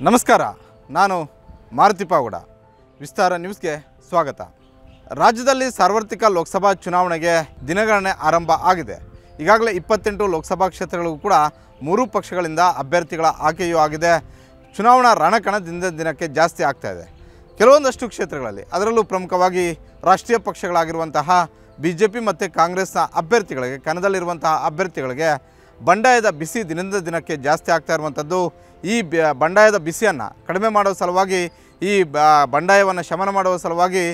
ನಮಸ್ಕಾರ, ನಾನು ಮಾರುತಿ ಪಾವಗಡ. ವಿಸ್ತಾರ ನ್ಯೂಸ್ಗೆ ಸ್ವಾಗತ. ರಾಜ್ಯದಲ್ಲಿ ಸಾರ್ವತ್ರಿಕ ಲೋಕಸಭಾ ಚುನಾವಣೆಗೆ ದಿನಗಣನೆ ಆರಂಭ ಆಗಿದೆ. ಈಗಾಗಲೇ 28 ಲೋಕಸಭಾ ಕ್ಷೇತ್ರಗಳಿಗೂ ಕೂಡ 3 ಪಕ್ಷಗಳಿಂದ ಅಭ್ಯರ್ಥಿಗಳ ಆಯ್ಕೆಯೂ ಆಗಿದೆ. ಚುನಾವಣಾ ರಣಕಣ ದಿನದಿಂದ ದಿನಕ್ಕೆ ಜಾಸ್ತಿ ಆಗ್ತಾ ಇದೆ. ಕೆಲವೊಂದಷ್ಟು ಕ್ಷೇತ್ರಗಳಲ್ಲಿ, ಅದರಲ್ಲೂ ಪ್ರಮುಖವಾಗಿ ರಾಷ್ಟ್ರೀಯ ಪಕ್ಷಗಳಾಗಿರುವಂತಹ ಬಿಜೆಪಿ ಮತ್ತು ಕಾಂಗ್ರೆಸ್ನ ಅಭ್ಯರ್ಥಿಗಳಿಗೆ, ಕಣದಲ್ಲಿರುವಂತಹ ಅಭ್ಯರ್ಥಿಗಳಿಗೆ ಬಂಡಾಯದ ಬಿಸಿ ದಿನದಿಂದ ದಿನಕ್ಕೆ ಜಾಸ್ತಿ ಆಗ್ತಾ ಇರುವಂಥದ್ದು. ಈ ಬಂಡಾಯದ ಬಿಸಿಯನ್ನು ಕಡಿಮೆ ಮಾಡುವ ಸಲುವಾಗಿ, ಈ ಬಂಡಾಯವನ್ನು ಶಮನ ಮಾಡುವ ಸಲುವಾಗಿ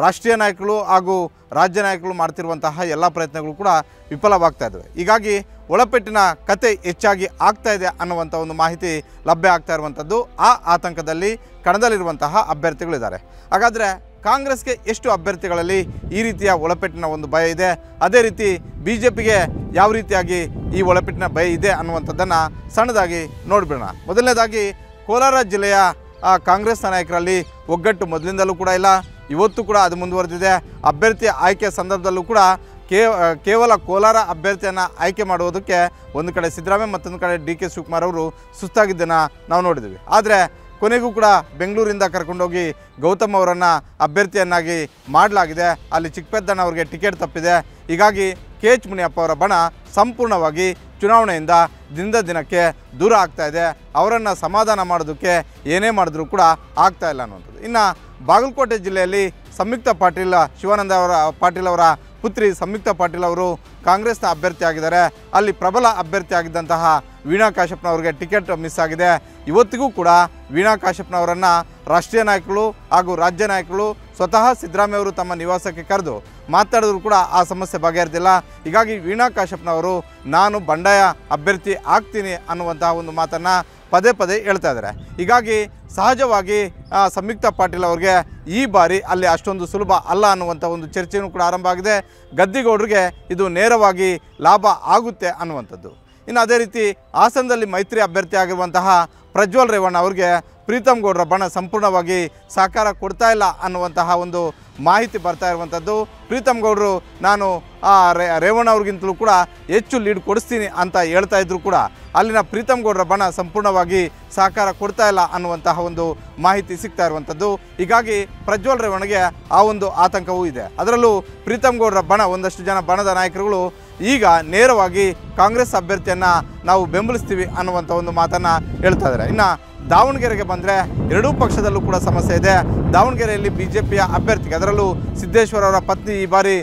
ರಾಷ್ಟ್ರೀಯ ನಾಯಕರು ಹಾಗೂ ರಾಜ್ಯ ನಾಯಕರು ಮಾಡ್ತಿರುವಂತಹ ಎಲ್ಲ ಪ್ರಯತ್ನಗಳು ಕೂಡ ವಿಫಲವಾಗ್ತಾ ಇದ್ದಾವೆ. ಹೀಗಾಗಿ ಒಳಪೆಟ್ಟಿನ ಕತೆ ಹೆಚ್ಚಾಗಿ ಆಗ್ತಾ ಇದೆ ಅನ್ನುವಂಥ ಒಂದು ಮಾಹಿತಿ ಲಭ್ಯ ಆಗ್ತಾ ಇರುವಂಥದ್ದು. ಆ ಆತಂಕದಲ್ಲಿ ಕಣದಲ್ಲಿರುವಂತಹ ಅಭ್ಯರ್ಥಿಗಳಿದ್ದಾರೆ. ಹಾಗಾದರೆ ಕಾಂಗ್ರೆಸ್ಗೆ ಎಷ್ಟು ಅಭ್ಯರ್ಥಿಗಳಲ್ಲಿ ಈ ರೀತಿಯ ಒಳಪೆಟ್ಟಿನ ಒಂದು ಭಯ ಇದೆ, ಅದೇ ರೀತಿ ಬಿಜೆಪಿಗೆ ಯಾವ ರೀತಿಯಾಗಿ ಈ ಒಳಪೆಟ್ಟಿನ ಭಯ ಇದೆ ಅನ್ನುವಂಥದ್ದನ್ನು ಸಣ್ಣದಾಗಿ ನೋಡಿಬಿಡೋಣ. ಮೊದಲನೇದಾಗಿ ಕೋಲಾರ ಜಿಲ್ಲೆಯ ಕಾಂಗ್ರೆಸ್ ನಾಯಕರಲ್ಲಿ ಒಗ್ಗಟ್ಟು ಮೊದಲಿಂದಲೂ ಕೂಡ ಇಲ್ಲ, ಇವತ್ತು ಕೂಡ ಅದು ಮುಂದುವರೆದಿದೆ. ಅಭ್ಯರ್ಥಿ ಆಯ್ಕೆ ಸಂದರ್ಭದಲ್ಲೂ ಕೂಡ ಕೇವಲ ಕೋಲಾರ ಅಭ್ಯರ್ಥಿಯನ್ನು ಆಯ್ಕೆ ಮಾಡುವುದಕ್ಕೆ ಒಂದು ಕಡೆ ಸಿದ್ದರಾಮಯ್ಯ, ಮತ್ತೊಂದು ಕಡೆ ಡಿ ಕೆ ಶಿವಕುಮಾರ್ ಅವರು ಸುಸ್ತಾಗಿದ್ದನ್ನು ನಾವು ನೋಡಿದ್ವಿ. ಆದರೆ ಕೊನೆಗೂ ಕೂಡ ಬೆಂಗಳೂರಿಂದ ಕರ್ಕೊಂಡೋಗಿ ಗೌತಮ್ ಅವರನ್ನು ಅಭ್ಯರ್ಥಿಯನ್ನಾಗಿ ಮಾಡಲಾಗಿದೆ. ಅಲ್ಲಿ ಚಿಕ್ಕಪೆದ್ದಣ್ಣ ಅವರಿಗೆ ಟಿಕೆಟ್ ತಪ್ಪಿದೆ. ಹೀಗಾಗಿ ಕೆ ಎಚ್ ಮುನಿಯಪ್ಪ ಅವರ ಬಣ ಸಂಪೂರ್ಣವಾಗಿ ಚುನಾವಣೆಯಿಂದ ದಿನದ ದಿನಕ್ಕೆ ದೂರ ಆಗ್ತಾ ಇದೆ. ಅವರನ್ನು ಸಮಾಧಾನ ಮಾಡೋದಕ್ಕೆ ಏನೇ ಮಾಡಿದ್ರೂ ಕೂಡ ಆಗ್ತಾ ಇಲ್ಲ ಅನ್ನುವಂಥದ್ದು. ಇನ್ನು ಬಾಗಲಕೋಟೆ ಜಿಲ್ಲೆಯಲ್ಲಿ ಸಂಯುಕ್ತ ಪಾಟೀಲ್, ಶಿವಾನಂದ ಪಾಟೀಲ್ ಅವರ ಪುತ್ರಿ ಸಂಯುಕ್ತ ಪಾಟೀಲ್ ಅವರು ಕಾಂಗ್ರೆಸ್ನ ಅಭ್ಯರ್ಥಿ ಆಗಿದ್ದಾರೆ. ಅಲ್ಲಿ ಪ್ರಬಲ ಅಭ್ಯರ್ಥಿ ಆಗಿದ್ದಂತಹ ವೀಣಾ ಕಾಶ್ಯಪ್ನವ್ರಿಗೆ ಟಿಕೆಟ್ ಮಿಸ್ ಆಗಿದೆ. ಇವತ್ತಿಗೂ ಕೂಡ ವೀಣಾ ಕಾಶ್ಯಪ್ನವರನ್ನು ರಾಷ್ಟ್ರೀಯ ನಾಯಕರು ಹಾಗೂ ರಾಜ್ಯ ನಾಯಕರು ಸ್ವತಃ ಸಿದ್ದರಾಮಯ್ಯ ಅವರು ತಮ್ಮ ನಿವಾಸಕ್ಕೆ ಕರೆದು ಮಾತಾಡಿದ್ರು ಕೂಡ ಆ ಸಮಸ್ಯೆ ಬಗೆಹರಿದಿಲ್ಲ. ಹೀಗಾಗಿ ವೀಣಾ ಕಾಶ್ಯಪ್ನವರು ನಾನು ಬಂಡಾಯ ಅಭ್ಯರ್ಥಿ ಆಗ್ತೀನಿ ಅನ್ನುವಂತಹ ಒಂದು ಮಾತನ್ನು ಪದೇ ಪದೇ ಹೇಳ್ತಾ ಇದ್ದಾರೆ. ಹೀಗಾಗಿ ಸಹಜವಾಗಿ ಸಂಯುಕ್ತ ಪಾಟೀಲ್ ಅವ್ರಿಗೆ ಈ ಬಾರಿ ಅಲ್ಲಿ ಅಷ್ಟೊಂದು ಸುಲಭ ಅಲ್ಲ ಅನ್ನುವಂಥ ಒಂದು ಚರ್ಚೆಯೂ ಕೂಡ ಆರಂಭ ಆಗಿದೆ. ಗದ್ದಿಗೌಡರಿಗೆ ಇದು ನೇರವಾಗಿ ಲಾಭ ಆಗುತ್ತೆ ಅನ್ನುವಂಥದ್ದು. ಇನ್ನು ಅದೇ ರೀತಿ ಹಾಸನದಲ್ಲಿ ಮೈತ್ರಿ ಅಭ್ಯರ್ಥಿ ಆಗಿರುವಂತಹ ಪ್ರಜ್ವಲ್ ರೇವಣ್ಣ ಅವ್ರಿಗೆ ಪ್ರೀತಮ್ ಗೌಡರ ಬಣ ಸಂಪೂರ್ಣವಾಗಿ ಸಹಕಾರ ಕೊಡ್ತಾ ಇಲ್ಲ ಅನ್ನುವಂತಹ ಒಂದು ಮಾಹಿತಿ ಬರ್ತಾ ಇರುವಂಥದ್ದು. ಪ್ರೀತಮ್ ಗೌಡರು ನಾನು ರೇವಣ್ಣ ಅವ್ರಿಗಿಂತಲೂ ಕೂಡ ಹೆಚ್ಚು ಲೀಡ್ ಕೊಡಿಸ್ತೀನಿ ಅಂತ ಹೇಳ್ತಾ ಇದ್ರು ಕೂಡ ಅಲ್ಲಿನ ಪ್ರೀತಮ್ ಗೌಡರ ಬಣ ಸಂಪೂರ್ಣವಾಗಿ ಸಹಕಾರ ಕೊಡ್ತಾ ಇಲ್ಲ ಅನ್ನುವಂತಹ ಒಂದು ಮಾಹಿತಿ ಸಿಗ್ತಾ ಇರುವಂಥದ್ದು. ಹೀಗಾಗಿ ಪ್ರಜ್ವಲ್ ರೇವಣ್ಣಗೆ ಆ ಒಂದು ಆತಂಕವೂ ಇದೆ. ಅದರಲ್ಲೂ ಪ್ರೀತಮ್ ಗೌಡರ ಬಣ, ಒಂದಷ್ಟು ಜನ ಬಣದ ನಾಯಕರುಗಳು ಈಗ ನೇರವಾಗಿ ಕಾಂಗ್ರೆಸ್ ಅಭ್ಯರ್ಥಿಯನ್ನು ನಾವು ಬೆಂಬಲಿಸ್ತೀವಿ ಅನ್ನುವಂಥ ಒಂದು ಮಾತನ್ನು ಹೇಳ್ತಾ ಇದ್ದಾರೆ. ಇನ್ನು ದಾವಣಗೆರೆಗೆ ಬಂದರೆ ಎರಡೂ ಪಕ್ಷದಲ್ಲೂ ಕೂಡ ಸಮಸ್ಯೆ ಇದೆ. ದಾವಣಗೆರೆಯಲ್ಲಿ ಬಿಜೆಪಿಯ ಅಭ್ಯರ್ಥಿಗೆ, ಅದರಲ್ಲೂ ಸಿದ್ದೇಶ್ವರ ಅವರ ಪತ್ನಿ ಈ ಬಾರಿ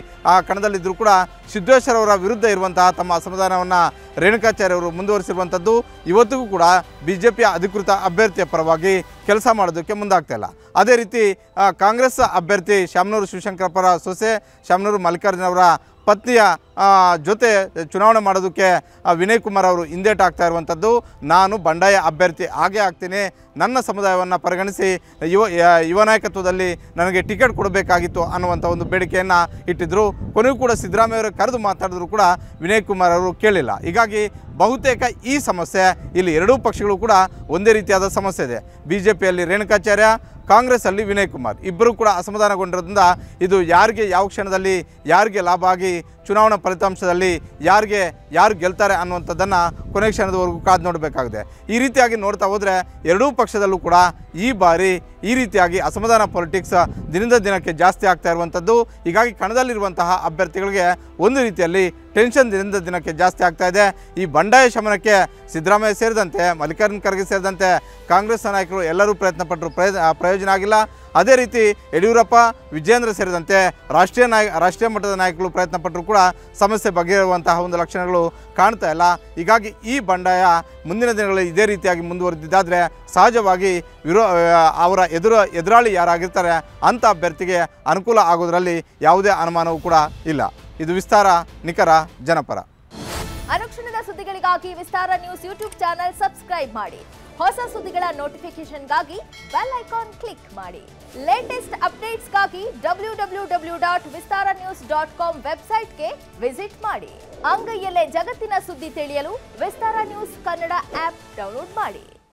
ಕಣದಲ್ಲಿದ್ದರೂ ಕೂಡ ಸಿದ್ದೇಶ್ವರ ಅವರ ವಿರುದ್ಧ ಇರುವಂತಹ ತಮ್ಮ ಅಸಮಾಧಾನವನ್ನು ರೇಣುಕಾಚಾರ್ಯ ಅವರು ಮುಂದುವರಿಸಿರುವಂಥದ್ದು. ಇವತ್ತಿಗೂ ಕೂಡ ಬಿಜೆಪಿಯ ಅಧಿಕೃತ ಅಭ್ಯರ್ಥಿಯ ಪರವಾಗಿ ಕೆಲಸ ಮಾಡೋದಕ್ಕೆ ಮುಂದಾಗ್ತಾ ಇಲ್ಲ. ಅದೇ ರೀತಿ ಕಾಂಗ್ರೆಸ್ ಅಭ್ಯರ್ಥಿ ಶಾಮನೂರು ಶಿವಶಂಕರಪ್ಪರ ಸೊಸೆ ಶಾಮನೂರು ಮಲ್ಲಿಕಾರ್ಜುನ ಅವರ ಪತ್ನಿಯ ಜೊತೆ ಚುನಾವಣೆ ಮಾಡೋದಕ್ಕೆ ವಿನಯ್ ಕುಮಾರ್ ಅವರು ಹಿಂದೇಟಾಗ್ತಾ ಇರುವಂಥದ್ದು. ನಾನು ಬಂಡಾಯ ಅಭ್ಯರ್ಥಿ ಆಗೇ ಆಗ್ತೀನಿ, ನನ್ನ ಸಮುದಾಯವನ್ನು ಪರಿಗಣಿಸಿ ಯುವ ನಾಯಕತ್ವದಲ್ಲಿ ನನಗೆ ಟಿಕೆಟ್ ಕೊಡಬೇಕಾಗಿತ್ತು ಅನ್ನುವಂಥ ಒಂದು ಬೇಡಿಕೆಯನ್ನು ಇಟ್ಟಿದ್ದರು. ಕೊನೆಗೂ ಕೂಡ ಸಿದ್ದರಾಮಯ್ಯ ಅವರು ಕರೆದು ಮಾತಾಡಿದ್ರು ಕೂಡ ವಿನಯ್ ಕುಮಾರ್ ಅವರು ಕೇಳಿಲ್ಲ. ಹೀಗಾಗಿ ಬಹುತೇಕ ಈ ಸಮಸ್ಯೆ ಇಲ್ಲಿ ಎರಡೂ ಪಕ್ಷಗಳು ಕೂಡ ಒಂದೇ ರೀತಿಯಾದ ಸಮಸ್ಯೆ ಇದೆ. ಬಿಜೆಪಿಯಲ್ಲಿ ರೇಣುಕಾಚಾರ್ಯ, ಕಾಂಗ್ರೆಸ್ಸಲ್ಲಿ ವಿನಯ್ ಕುಮಾರ್ ಇಬ್ಬರು ಕೂಡ ಅಸಮಾಧಾನಗೊಂಡಿರೋದ್ರಿಂದ ಇದು ಯಾರಿಗೆ ಯಾವ ಕ್ಷಣದಲ್ಲಿ ಯಾರಿಗೆ ಲಾಭ ಆಗಿ ಚುನಾವಣಾ ಫಲಿತಾಂಶದಲ್ಲಿ ಯಾರು ಗೆಲ್ತಾರೆ ಅನ್ನುವಂಥದ್ದನ್ನು ಕೊನೆ ಕ್ಷಣದವರೆಗೂ ಕಾದು ನೋಡಬೇಕಾಗಿದೆ. ಈ ರೀತಿಯಾಗಿ ನೋಡ್ತಾ ಹೋದರೆ ಎರಡೂ ಪಕ್ಷದಲ್ಲೂ ಕೂಡ ಈ ಬಾರಿ ಈ ರೀತಿಯಾಗಿ ಅಸಮಾಧಾನ ಪೊಲಿಟಿಕ್ಸ್ ದಿನದ ದಿನಕ್ಕೆ ಜಾಸ್ತಿ ಆಗ್ತಾ ಇರುವಂಥದ್ದು. ಹೀಗಾಗಿ ಕಣದಲ್ಲಿರುವಂತಹ ಅಭ್ಯರ್ಥಿಗಳಿಗೆ ಒಂದು ರೀತಿಯಲ್ಲಿ ಟೆನ್ಷನ್ ದಿನದ ದಿನಕ್ಕೆ ಜಾಸ್ತಿ ಆಗ್ತಾ ಇದೆ. ಈ ಬಂಡಾಯ ಶಮನಕ್ಕೆ ಸಿದ್ದರಾಮಯ್ಯ ಸೇರಿದಂತೆ, ಮಲ್ಲಿಕಾರ್ಜುನ ಖರ್ಗೆ ಸೇರಿದಂತೆ ಕಾಂಗ್ರೆಸ್ ನಾಯಕರು ಎಲ್ಲರೂ ಪ್ರಯತ್ನಪಟ್ಟರು, ಪ್ರಯೋಜನ ಆಗಿಲ್ಲ. ಅದೇ ರೀತಿ ಯಡಿಯೂರಪ್ಪ, ವಿಜೇಂದ್ರ ಸೇರಿದಂತೆ ರಾಷ್ಟ್ರೀಯ ಮಟ್ಟದ ನಾಯಕರು ಪ್ರಯತ್ನಪಟ್ಟರು ಕೂಡ ಸಮಸ್ಯೆ ಬಗೆಹರುವಂತಹ ಒಂದು ಲಕ್ಷಣಗಳು ಕಾಣ್ತಾ ಇಲ್ಲ. ಹೀಗಾಗಿ ಈ ಬಂಡಾಯ ಮುಂದಿನ ದಿನಗಳಲ್ಲಿ ಇದೇ ರೀತಿಯಾಗಿ ಮುಂದುವರೆದಿದ್ದಾದರೆ ಸಹಜವಾಗಿ ಅವರ ಎದುರಾಳಿ ಯಾರಾಗಿರ್ತಾರೆ ಅಂಥ ಅಭ್ಯರ್ಥಿಗೆ ಅನುಕೂಲ ಆಗೋದರಲ್ಲಿ ಯಾವುದೇ ಅನುಮಾನವೂ ಕೂಡ ಇಲ್ಲ. ಇದು ವಿಸ್ತಾರ, ನಿಖರ, ಜನಪರ. ಅನುಕ್ಷಣದ ಸುದ್ದಿಗಳಿಗಾಗಿ ವಿಸ್ತಾರ ನ್ಯೂಸ್ ಯೂಟ್ಯೂಬ್ ಚಾನೆಲ್ ಸಬ್ಸ್ಕ್ರೈಬ್ ಮಾಡಿ. ಹೊಸ ಸುದ್ದಿಗಳ ನೋಟಿಫಿಕೇಶನ್ಗಾಗಿ ಬೆಲ್ ಐಕಾನ್ ಕ್ಲಿಕ್ ಮಾಡಿ. ಲೇಟೆಸ್ಟ್ ಅಪ್ಡೇಟ್ಸ್ಗಾಗಿ www.vistaranews.com ವೆಬ್ಸೈಟ್ಗೆ ವಿಸಿಟ್ ಮಾಡಿ. ಅಂಗೈಯಲ್ಲೇ ಜಗತ್ತಿನ ಸುದ್ದಿ ತಿಳಿಯಲು ವಿಸ್ತಾರ ನ್ಯೂಸ್ ಕನ್ನಡ ಆಪ್ ಡೌನ್ಲೋಡ್ ಮಾಡಿ.